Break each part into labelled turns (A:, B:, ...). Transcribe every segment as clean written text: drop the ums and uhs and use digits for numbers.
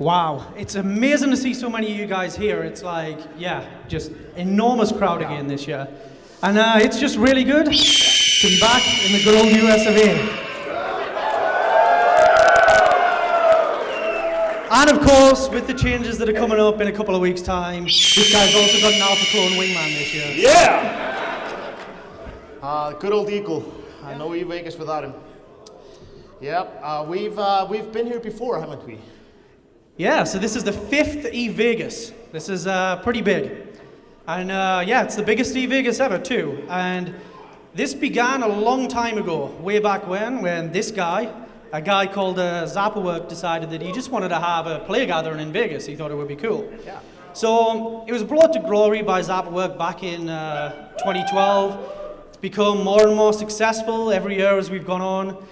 A: Wow, it's amazing to see so many of you guys here. It's like, yeah, just enormous crowd again this year. And it's just really good to be back in the good old US of A. And of course, with the changes that are coming up in a couple of weeks' time, this guy's also got an Alpha Clone Wingman this year.
B: Yeah! Good old Eagle. I know Vegas without him. Yep, we've been here before, haven't we?
A: Yeah, so this is the 5th E-Vegas. This is pretty big. And yeah, it's the biggest E-Vegas ever too. And this began a long time ago, way back when this guy, a guy called Zappawork, decided that he just wanted to have a player gathering in Vegas. He thought it would be cool.
B: Yeah.
A: So it was brought to glory by Zappawork back in 2012. It's become more and more successful every year as we've gone on.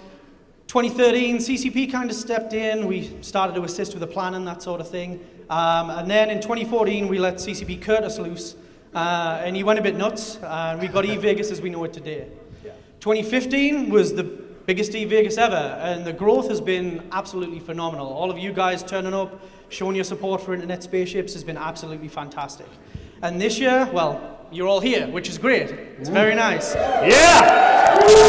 A: 2013, CCP kind of stepped in. We started to assist with the planning, that sort of thing. And then in 2014, we let CCP Curtis loose. And he went a bit nuts. And we got E-Vegas as we know it today.
B: Yeah.
A: 2015 was the biggest E-Vegas ever, and the growth has been absolutely phenomenal. All of you guys turning up, showing your support for Internet Spaceships has been absolutely fantastic. And this year, well, you're all here, which is great. It's very nice.
B: Yeah!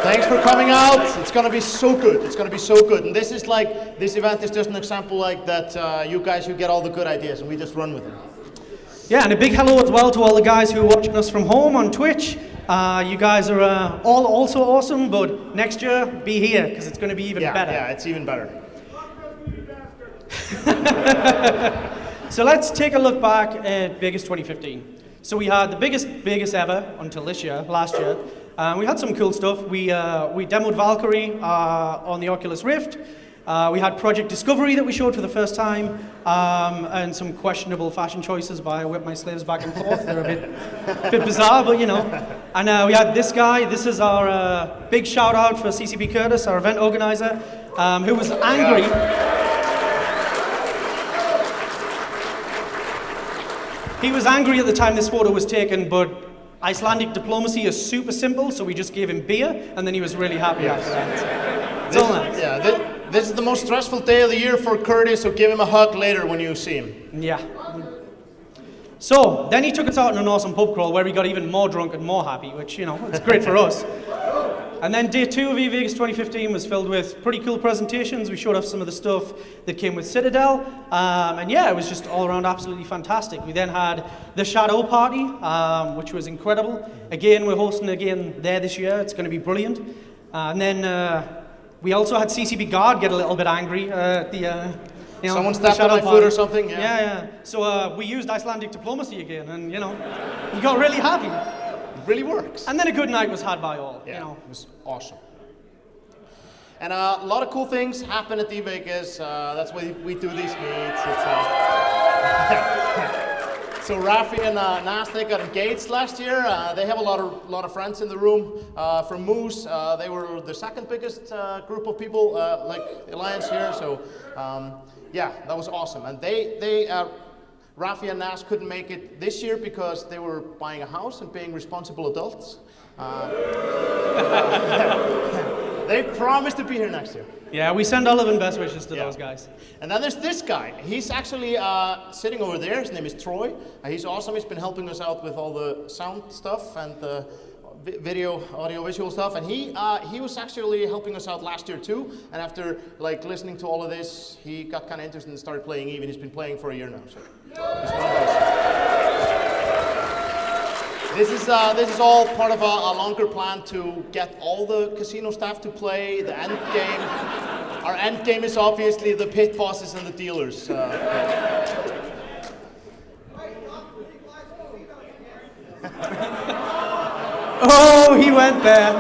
B: Thanks for coming out. It's going to be so good. It's going to be so good. And this is like, this event is just an example like that you guys, you get all the good ideas and we just run with them.
A: Yeah, and a big hello as well to all the guys who are watching us from home on Twitch. You guys are all also awesome, but next year, be here, because it's going to be even better.
B: Yeah, it's even better.
A: So let's take a look back at Vegas 2015. So we had the biggest Vegas ever until last year. We had some cool stuff. We demoed Valkyrie on the Oculus Rift. We had Project Discovery that we showed for the first time, and some questionable fashion choices by Whip My Slaves Back and Forth. They're a bit bizarre, but you know. And we had this guy. This is our big shout out for CCP Curtis, our event organizer, who was angry. He was angry at the time this photo was taken, but Icelandic diplomacy is super simple, so we just gave him beer, and then he was really happy after that. It's all nice.
B: Yeah, this is the most stressful day of the year for Curtis, so give him a hug later when you see him.
A: Yeah. So, then he took us out on an awesome pub crawl where we got even more drunk and more happy, which, you know, it's great for us. And then day 2 of E-Vegas 2015 was filled with pretty cool presentations. We showed off some of the stuff that came with Citadel. And yeah, it was just all around absolutely fantastic. We then had the Shadow Party, which was incredible. Again, we're hosting again there this year. It's going to be brilliant. And then we also had CCP Guard get a little bit angry at the, you know,
B: someone stepped on my foot or something?
A: Yeah. So we used Icelandic diplomacy again, and you know, he got really happy.
B: It really works.
A: And then a good night was had by all.
B: Yeah,
A: you know.
B: it was awesome. And a lot of cool things happen at E-Vegas. That's why we do these meets. So Rafi and Nas, they got engaged last year. They have a lot of friends in the room from Moose. They were the second biggest group of people, like Alliance here. So yeah, that was awesome. And Rafi and Nas couldn't make it this year because they were buying a house and being responsible adults. They promised to be here next year.
A: Yeah, we send all of our best wishes to those guys.
B: And then there's this guy. He's actually sitting over there. His name is Troy. He's awesome. He's been helping us out with all the sound stuff and the video, audio, visual stuff. And he was actually helping us out last year too. And after like listening to all of this, he got kind of interested and started playing Eve. And he's been playing for a year now. So he's one of those. This is all part of a longer plan to get all the casino staff to play the end game. Our end game is obviously the pit bosses and the dealers.
A: Oh, he went there.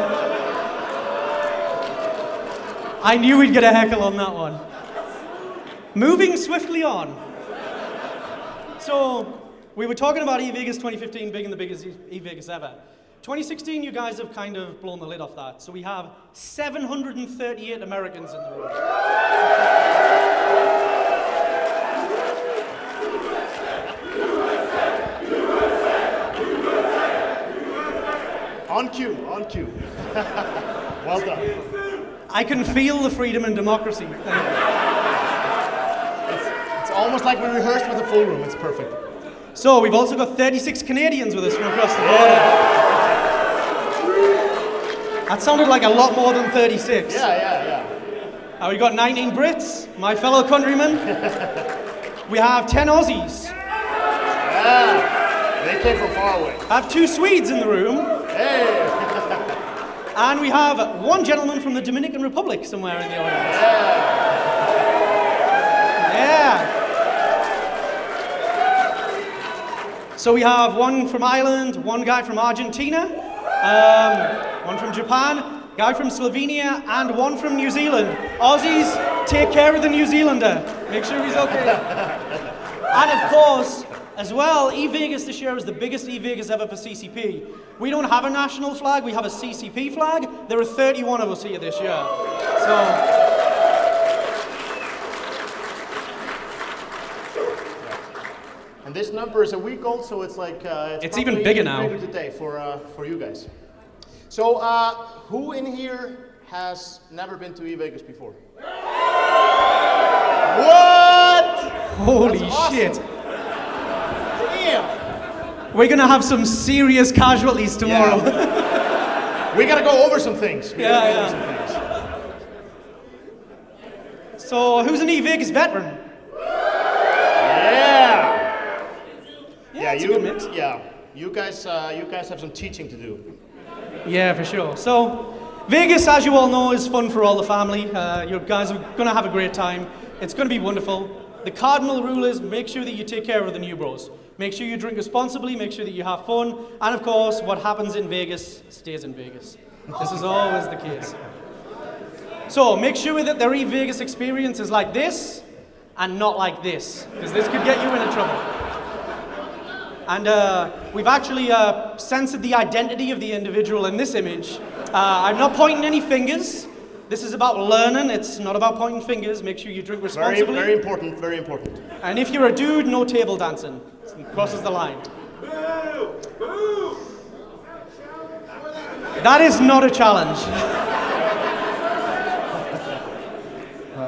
A: I knew we'd get a heckle on that one. Moving swiftly on. So, we were talking about E-Vegas 2015 being the biggest E-Vegas ever. 2016, you guys have kind of blown the lid off that. So we have 738 Americans in the room.
B: On cue, on cue. Well done.
A: I can feel the freedom and democracy.
B: almost like we rehearsed with a full room. It's perfect.
A: So we've also got 36 Canadians with us from across the border. That sounded like a lot more than 36.
B: Yeah.
A: We've got 19 Brits, my fellow countrymen. We have 10 Aussies.
B: Yeah, they came from far away.
A: I have 2 Swedes in the room.
B: Hey.
A: And we have 1 gentleman from the Dominican Republic somewhere in the audience. Yeah. So we have 1 from Ireland, 1 guy from Argentina, 1 from Japan, guy from Slovenia, and 1 from New Zealand. Aussies, take care of the New Zealander. Make sure he's okay. And of course, as well, E-Vegas this year is the biggest E-Vegas ever for CCP. We don't have a national flag, we have a CCP flag. There are 31 of us here this year. So,
B: and this number is a week old, so it's like
A: it's even bigger now.
B: Bigger today for you guys. So, who in here has never been to E-Vegas before? What?
A: Holy
B: awesome.
A: shit.
B: Damn.
A: We're gonna have some serious casualties tomorrow.
B: Yeah. We gotta go over some things.
A: Yeah. So, who's an E-Vegas veteran?
B: Yeah,
A: it's a good mix.
B: Yeah, you guys have some teaching to do.
A: Yeah, for sure. So, Vegas, as you all know, is fun for all the family. You guys are gonna have a great time. It's gonna be wonderful. The cardinal rule is make sure that you take care of the NEWBROS. Make sure you drink responsibly, make sure that you have fun, and of course, what happens in Vegas stays in Vegas. This is always the case. So, make sure that the Vegas experience is like this, and not like this, because this could get you into trouble. And we've actually censored the identity of the individual in this image. I'm not pointing any fingers. This is about learning, it's not about pointing fingers. Make sure you drink responsibly.
B: Very important, very important.
A: And if you're a dude, no table dancing. It crosses the line. That is not a challenge.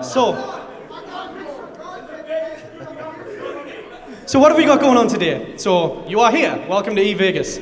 A: So what have we got going on today? So, you are here. Welcome to E-Vegas.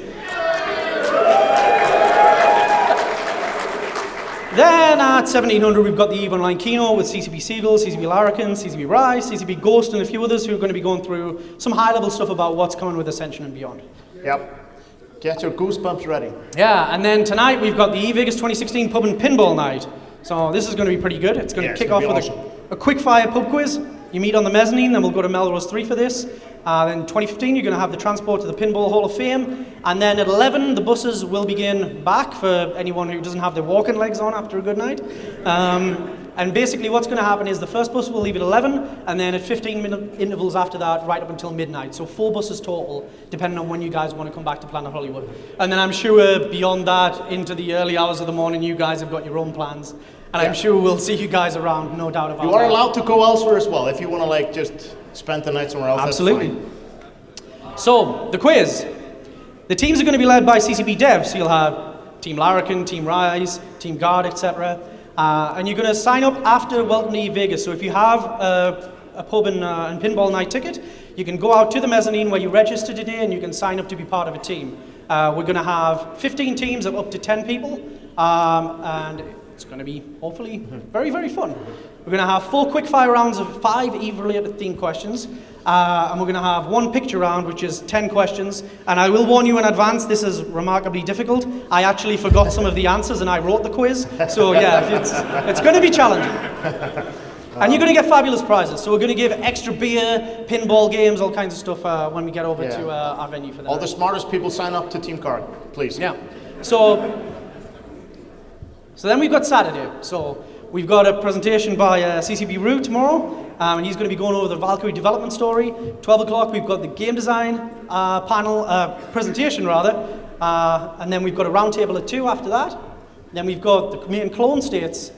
A: Then at 1700, we've got the EVE Online keynote with CCP Seagull, CCP Larrikin, CCP Rise, CCP Ghost, and a few others who are going to be going through some high-level stuff about what's coming with Ascension and beyond.
B: Yep. Get your goosebumps ready.
A: Yeah, and then tonight we've got the E-Vegas 2016 Pub and Pinball Night. So this is going to be pretty good. It's going to kick off with a quick-fire pub quiz. You meet on the mezzanine, then we'll go to Melrose 3 for this. Then 2015, you're going to have the transport to the Pinball Hall of Fame. And then at 11, the buses will begin back for anyone who doesn't have their walking legs on after a good night. And basically what's going to happen is the first bus will leave at 11, and then at 15-minute intervals after that, right up until midnight. So 4 buses total, depending on when you guys want to come back to Planet Hollywood. And then I'm sure beyond that, into the early hours of the morning, you guys have got your own plans. And I'm sure we'll see you guys around, no doubt about that.
B: You are allowed to go elsewhere as well, if you want to like just spend the night somewhere else.
A: Absolutely. So, the quiz. The teams are going to be led by CCP Dev, so you'll have Team Larrikin, Team Rise, Team Guard, etc. And you're going to sign up after Welcome to E-Vegas. So if you have a pub and pinball night ticket, you can go out to the mezzanine where you register today and you can sign up to be part of a team. We're going to have 15 teams of up to 10 people, and it's going to be, hopefully, very, very fun. We're going to have 4 quick-fire rounds of 5 EVE-related theme questions, and we're going to have 1 picture round, which is 10 questions. And I will warn you in advance, this is remarkably difficult. I actually forgot some of the answers, and I wrote the quiz. So yeah, it's going to be challenging. And you're going to get fabulous prizes. So we're going to give extra beer, pinball games, all kinds of stuff when we get over to our venue for that.
B: All the smartest people sign up to Team Card, please.
A: Yeah. So then we've got Saturday. So we've got a presentation by CCP Rue tomorrow, and he's going to be going over the Valkyrie development story. 12 o'clock, we've got the game design presentation rather, and then we've got a roundtable at 2 after that. Then we've got the main clone states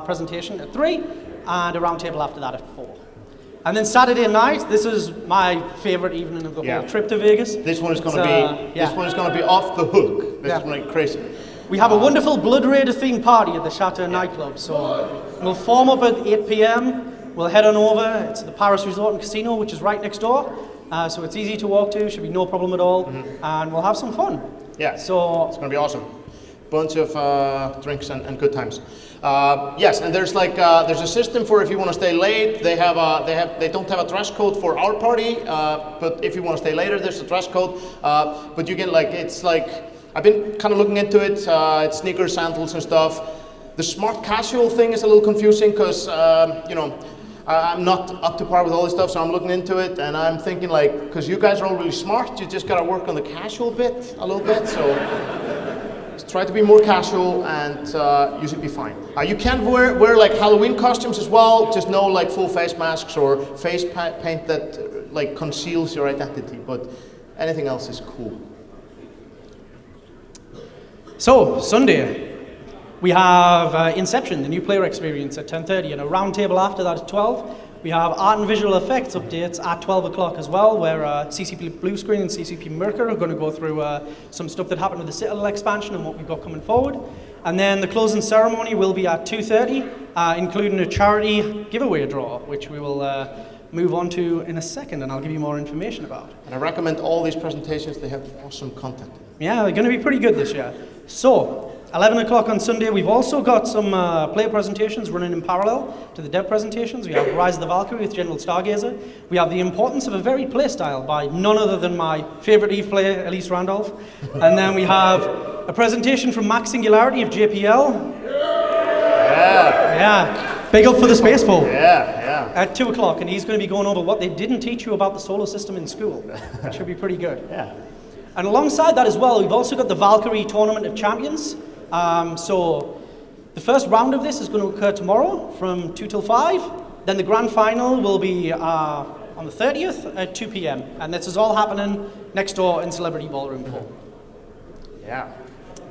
A: presentation at 3, and a roundtable after that at 4. And then Saturday night, this is my favorite evening of the whole trip to Vegas.
B: This one is going to be this one is going to be off the hook. This is going to be crazy.
A: We have a wonderful Blood Raider themed party at the Chateau nightclub, so we'll form up at 8 p.m. we'll head on over to the Paris Resort and Casino, which is right next door. So it's easy to walk to, should be no problem at all, and we'll have some fun.
B: Yeah,
A: so
B: it's going to be awesome. Bunch of drinks and good times. Yes, and there's a system for if you want to stay late. They don't have a dress code for our party, but if you want to stay later, there's a dress code. But you can I've been kind of looking into it. It's sneakers, sandals, and stuff. The smart casual thing is a little confusing because I'm not up to par with all this stuff, so I'm looking into it, and I'm thinking because you guys are all really smart, you just gotta work on the casual bit a little bit. So just try to be more casual, and you should be fine. You can wear Halloween costumes as well. Just no full face masks or face paint that conceals your identity. But anything else is cool.
A: So Sunday, we have Inception, the new player experience at 10:30, and a round table after that at 12. We have art and visual effects updates at 12 o'clock as well, where CCP Blue Screen and CCP Merker are going to go through some stuff that happened with the Citadel expansion and what we've got coming forward. And then the closing ceremony will be at 2:30, including a charity giveaway draw, which we will move on to in a second, and I'll give you more information about.
B: And I recommend all these presentations. They have awesome content.
A: Yeah, they're going to be pretty good this year. So, 11 o'clock on Sunday, we've also got some player presentations running in parallel to the dev presentations. We have Rise of the Valkyrie with General Stargazer. We have The Importance of a Varied Playstyle by none other than my favorite EVE player, Elise Randolph. And then we have a presentation from Max Singularity of JPL. Yeah. Big up for the Space Pole.
B: Yeah.
A: At 2 o'clock, and he's going to be going over what they didn't teach you about the solar system in school. That should be pretty good.
B: Yeah.
A: And alongside that as well, we've also got the Valkyrie Tournament of Champions. So the first round of this is going to occur tomorrow from 2 till 5. Then the grand final will be on the 30th at 2 p.m. And this is all happening next door in Celebrity Ballroom 4.
B: Yeah.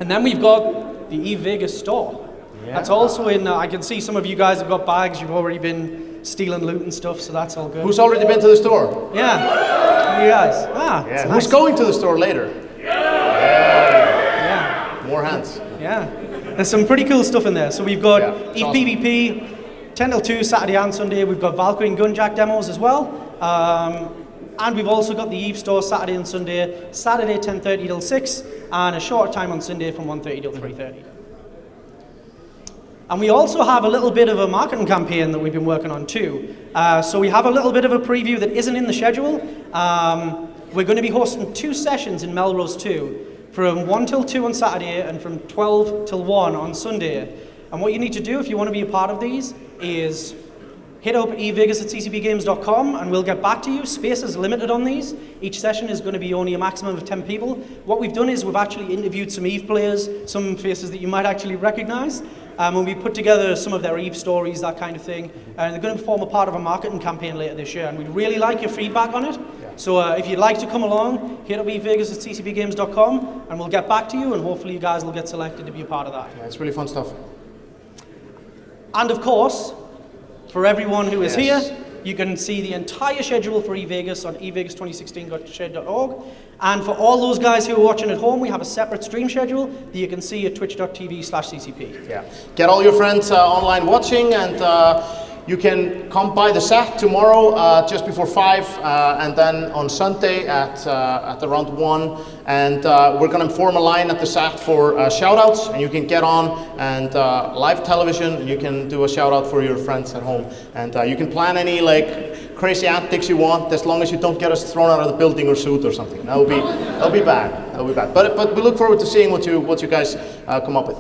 A: And then we've got the EVE Vegas store. Yeah. That's also in, I can see some of you guys have got bags. You've already been stealing loot and stuff, so that's all good.
B: Who's already been to the store?
A: Yeah. You guys.
B: Yeah.
A: Nice.
B: Who's going to the store later?
A: Yeah.
B: More hands.
A: Yeah, there's some pretty cool stuff in there. So we've got EVE
B: awesome.
A: PvP, 10 till 2, Saturday and Sunday. We've got Valkyrie and Gunjack demos as well. And we've also got the EVE store Saturday and Sunday, Saturday 10:30 till 6, and a short time on Sunday from 1:30 till 3:30. And we also have a little bit of a marketing campaign that we've been working on too. So we have a little bit of a preview that isn't in the schedule. We're going to be hosting 2 sessions in Melrose 2. From 1 till 2 on Saturday and from 12 till 1 on Sunday. And what you need to do if you want to be a part of these is hit up evegas@ccpgames.com and we'll get back to you. Space is limited on these. Each session is going to be only a maximum of 10 people. What we've done is we've actually interviewed some EVE players, some faces that you might actually recognize. And we put together some of their EVE stories, that kind of thing. And they're going to form a part of a marketing campaign later this year. And we'd really like your feedback on it. So if you'd like to come along, hit up evegas@ccpgames.com and we'll get back to you and hopefully you guys will get selected to be a part of that.
B: Yeah, it's really fun stuff.
A: And of course, for everyone who is here, you can see the entire schedule for eVegas on evegas2016.shed.org. And for all those guys who are watching at home, we have a separate stream schedule that you can see at twitch.tv/ccp.
B: Yeah. Get all your friends online watching, and you can come by the SAT tomorrow just before 5, and then on Sunday at around 1. And we're going to form a line at the SAT for shout-outs, and you can get on and live television, and you can do a shout-out for your friends at home. And you can plan any crazy antics you want, as long as you don't get us thrown out of the building or suit or something. That'll be bad. That'll be bad. But we look forward to seeing what you guys come up with.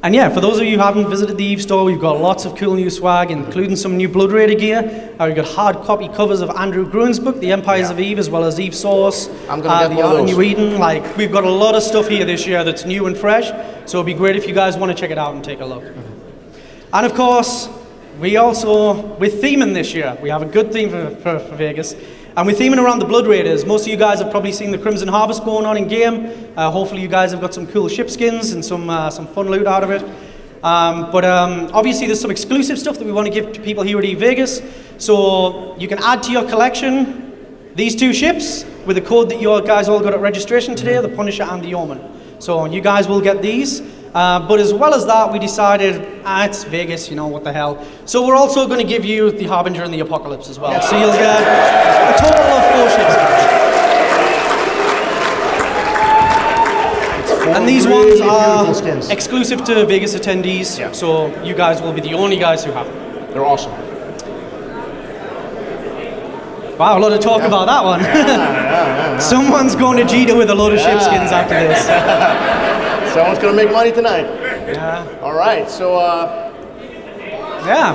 A: And yeah, for those of you who haven't visited the EVE store, we've got lots of cool new swag, including some new Blood Raider gear. We've got hard copy covers of Andrew Gruen's book, The Empires of EVE, as well as EVE Source,
B: I'm gonna get
A: The
B: one of
A: Art of
B: those.
A: New Eden. We've got a lot of stuff here this year that's new and fresh, so it'd be great if you guys want to check it out and take a look. And of course, we're theming this year. We have a good theme for Vegas. And we're theming around the Blood Raiders. Most of you guys have probably seen the Crimson Harvest going on in game. Hopefully you guys have got some cool ship skins and some fun loot out of it. But obviously there's some exclusive stuff that we want to give to people here at EVE Vegas. So you can add to your collection these 2 ships with a code that you guys all got at registration today, the Punisher and the Yeoman. So you guys will get these. But as well as that, we decided, it's Vegas, you know, what the hell. So we're also going to give you the Harbinger and the Apocalypse as well. So you'll get a total of 4 ships. And these ones are exclusive to Vegas attendees, so you guys will be the only guys who have them.
B: They're awesome.
A: Wow, a lot of talk about that one. Someone's going to Jita with a load of ship skins after this.
B: Someone's going to make money tonight.
A: Yeah.
B: All right, so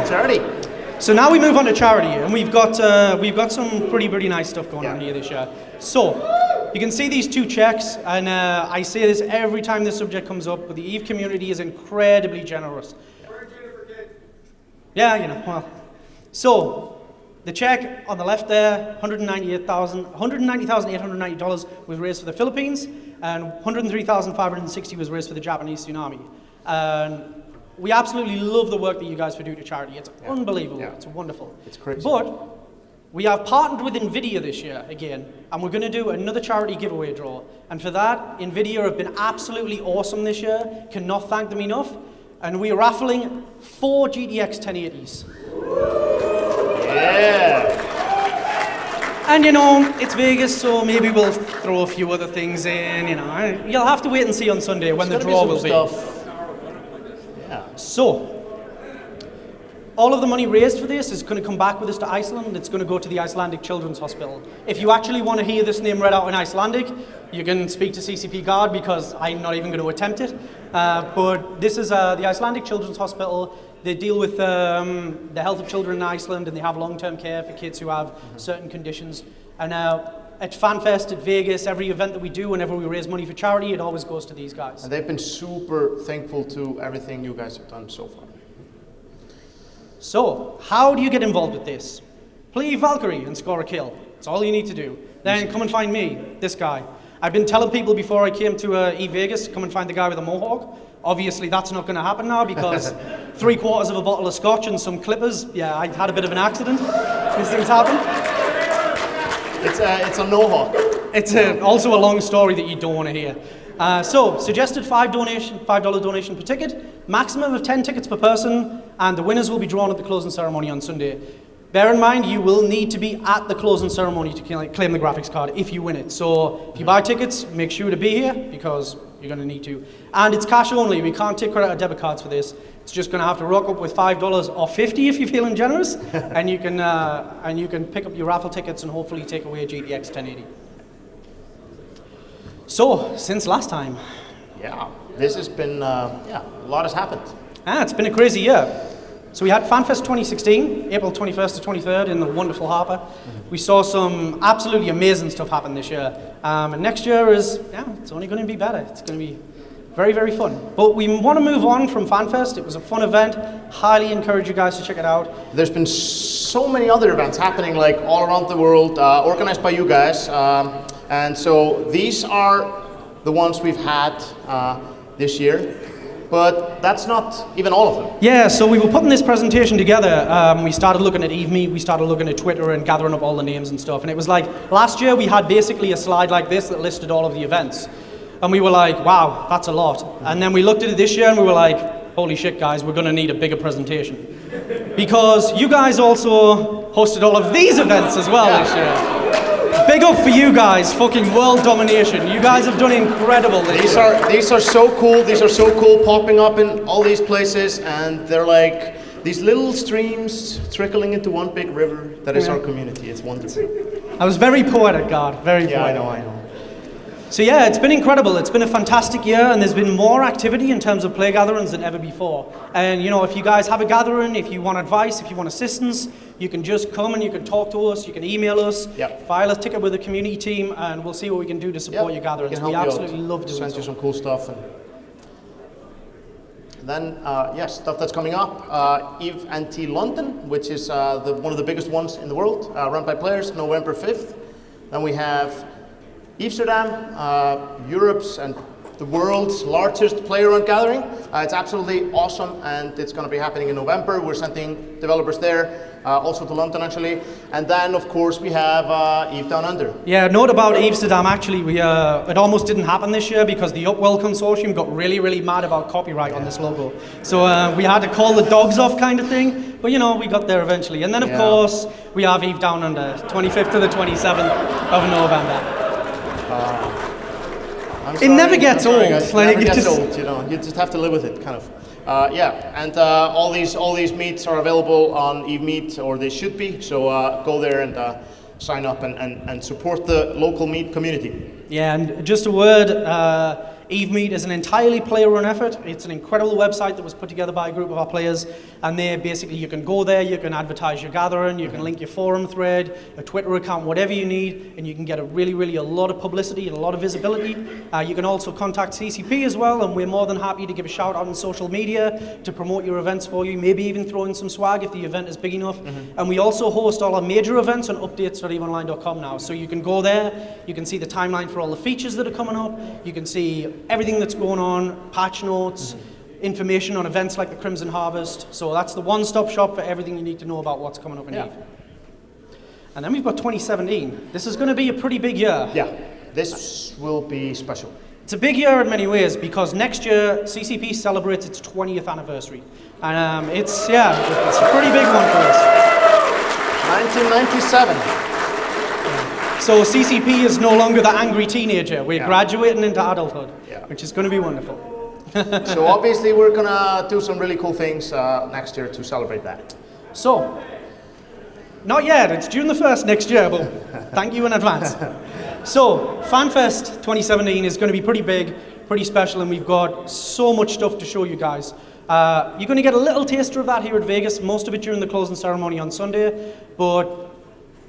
B: charity.
A: So now we move on to charity, and we've got some pretty nice stuff going on here this year. So you can see these 2 checks, and I say this every time this subject comes up, but the EVE community is incredibly generous. Yeah, you know, well. So the check on the left there, $190,890 was raised for the Philippines, and $103,560 was raised for the Japanese tsunami. And we absolutely love the work that you guys do to charity. It's unbelievable. It's wonderful.
B: It's crazy.
A: But we have partnered with NVIDIA this year again, and we're going to do another charity giveaway draw. And for that, NVIDIA have been absolutely awesome this year. Cannot thank them enough. And we are raffling 4 GTX 1080s.
B: Yeah.
A: And you know, it's Vegas, so maybe we'll throw a few other things in, you know. You'll have to wait and see on Sunday when the draw will be.
B: Yeah.
A: So, all of the money raised for this is going to come back with us to Iceland. It's going to go to the Icelandic Children's Hospital. If you actually want to hear this name read out in Icelandic, you can speak to CCP Guard because I'm not even going to attempt it. But this is the Icelandic Children's Hospital. They deal with the health of children in Iceland, and they have long-term care for kids who have certain conditions. And at FanFest, at Vegas, every event that we do, whenever we raise money for charity, it always goes to these guys.
B: And they've been super thankful to everything you guys have done so far.
A: So, how do you get involved with this? Play Valkyrie and score a kill. That's all you need to do. Then come and find me, this guy. I've been telling people before I came to Vegas, come and find the guy with the mohawk. Obviously, that's not going to happen now because 3/4 of a bottle of scotch and some clippers. Yeah, I had a bit of an accident. These things happen.
B: It's a no-hawk.
A: It's also a long story that you don't want to hear. So, suggested $5 donation per ticket, maximum of 10 tickets per person, and the winners will be drawn at the closing ceremony on Sunday. Bear in mind, you will need to be at the closing ceremony to claim the graphics card if you win it. So, if you buy tickets, make sure to be here because you're going to need to. And it's cash only. We can't take credit or debit cards for this. It's just going to have to rock up with $5 or $50 if you're feeling generous, and you can pick up your raffle tickets and hopefully take away a GTX 1080. So, since last time.
B: Yeah, this has been, a lot has happened.
A: It's been a crazy year. So we had FanFest 2016, April 21st to 23rd in the wonderful Harper. We saw some absolutely amazing stuff happen this year. And next year is, it's only going to be better. It's going to be very, very fun. But we want to move on from FanFest. It was a fun event. Highly encourage you guys to check it out.
B: There's been so many other events happening like all around the world, organized by you guys. And so these are the ones we've had this year. But that's not even all of them.
A: Yeah, so we were putting this presentation together. We started looking at EveMeet, we started looking at Twitter and gathering up all the names and stuff. And it was like, last year we had basically a slide like this that listed all of the events. And we were like, wow, that's a lot. And then we looked at it this year and we were like, holy shit guys, we're gonna need a bigger presentation. Because you guys also hosted all of these events as well this year. Big up for you guys, fucking world domination. You guys have done incredible this year.
B: These are so cool. These are so cool, popping up in all these places, and they're like these little streams trickling into one big river that is our community. It's wonderful.
A: I was very poetic, God. Very poetic.
B: I know.
A: So yeah, it's been incredible. It's been a fantastic year, and there's been more activity in terms of play gatherings than ever before. And you know, if you guys have a gathering, if you want advice, if you want assistance, you can just come and you can talk to us, you can email us, file a ticket with the community team, and we'll see what we can do to support your gatherings. We absolutely love doing
B: Send you some cool stuff. And then, stuff that's coming up. EVE NT London, which is one of the biggest ones in the world, run by players, November 5th. Then we have Amsterdam, Europe's and the world's largest player-run gathering. It's absolutely awesome, and it's going to be happening in November. We're sending developers there. also to London actually. And then of course we have Eve Down Under.
A: Yeah, note about Amsterdam actually, it almost didn't happen this year because the Upwell Consortium got really mad about copyright on this logo. So we had to call the dogs off kind of thing, but you know, we got there eventually. And then of course, we have Eve Down Under, 25th to the 27th of November. It never gets old.
B: It never gets old, you know. You just have to live with it, kind of. Yeah, and all these meets are available on Eve Meet, or they should be. So go there and sign up and support the local meet community.
A: Yeah, and just a word. Eve Meet is an entirely player-run effort. It's an incredible website that was put together by a group of our players, and there basically you can go there, you can advertise your gathering, you can link your forum thread, a Twitter account, whatever you need, and you can get a lot of publicity and a lot of visibility. You can also contact CCP as well, and we're more than happy to give a shout out on social media to promote your events for you, maybe even throw in some swag if the event is big enough. And we also host all our major events on updates.eveonline.com now, so you can go there, you can see the timeline for all the features that are coming up, you can see everything that's going on, patch notes, information on events like the Crimson Harvest. So that's the one-stop shop for everything you need to know about what's coming up in Eve. And then we've got 2017. This is going to be a pretty big year.
B: Yeah, this will be special.
A: It's a big year in many ways because next year CCP celebrates its 20th anniversary. And it's a pretty big one for us.
B: 1997.
A: So CCP is no longer the angry teenager. We're graduating into adulthood, which is going to be wonderful.
B: So obviously we're going to do some really cool things next year to celebrate that.
A: So, not yet, it's June the 1st next year, but thank you in advance. So, FanFest 2017 is going to be pretty big, pretty special, and we've got so much stuff to show you guys. You're going to get a little taster of that here at Vegas, most of it during the closing ceremony on Sunday, but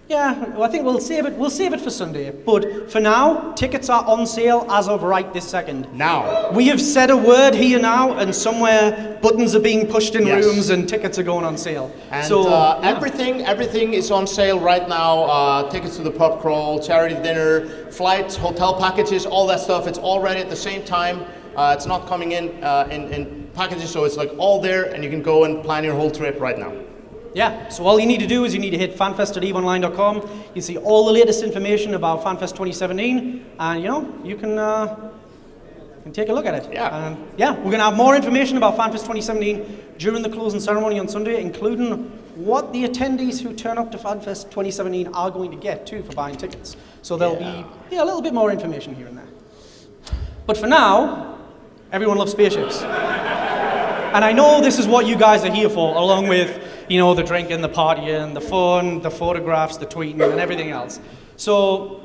A: yeah, I think we'll save it for Sunday. But for now, tickets are on sale as of right this second.
B: Now.
A: We have said a word here now, and somewhere buttons are being pushed in rooms and tickets are going on sale.
B: And so everything is on sale right now. Tickets to the pub crawl, charity dinner, flights, hotel packages, all that stuff. It's all ready at the same time. It's not coming in packages, so it's like all there, and you can go and plan your whole trip right now.
A: Yeah, so all you need to do is you need to hit fanfest.eveonline.com. You see all the latest information about FanFest 2017, and you know, you can take a look at it.
B: Yeah.
A: We're going to have more information about FanFest 2017 during the closing ceremony on Sunday, including what the attendees who turn up to FanFest 2017 are going to get too for buying tickets. So there'll be a little bit more information here and there. But for now, everyone loves spaceships. And I know this is what you guys are here for, along with, you know, the drinking, the partying, the fun, the photographs, the tweeting, and everything else. So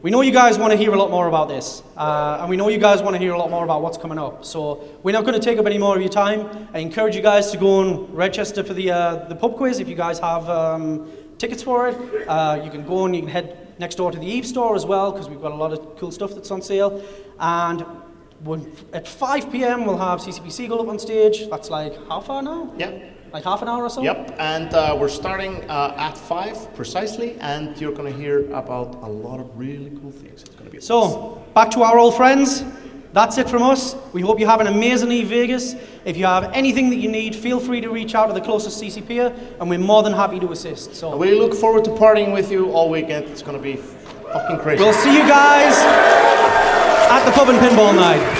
A: we know you guys want to hear a lot more about this, and we know you guys want to hear a lot more about what's coming up. So we're not going to take up any more of your time. I encourage you guys to go and register for the pub quiz if you guys have tickets for it. You can go and you can head next door to the Eve store as well, because we've got a lot of cool stuff that's on sale. And at 5 p.m. we'll have CCP Seagull up on stage. That's like how far now?
B: Yeah.
A: Like half an hour or so?
B: Yep, and we're starting at 5 precisely, and you're going to hear about a lot of really cool things. It's going to be
A: so, back to our old friends. That's it from us. We hope you have an amazing Eve Vegas. If you have anything that you need, feel free to reach out to the closest CCP, and we're more than happy to assist. So
B: we look forward to partying with you all weekend. It's going to be fucking crazy.
A: We'll see you guys at the pub and pinball night.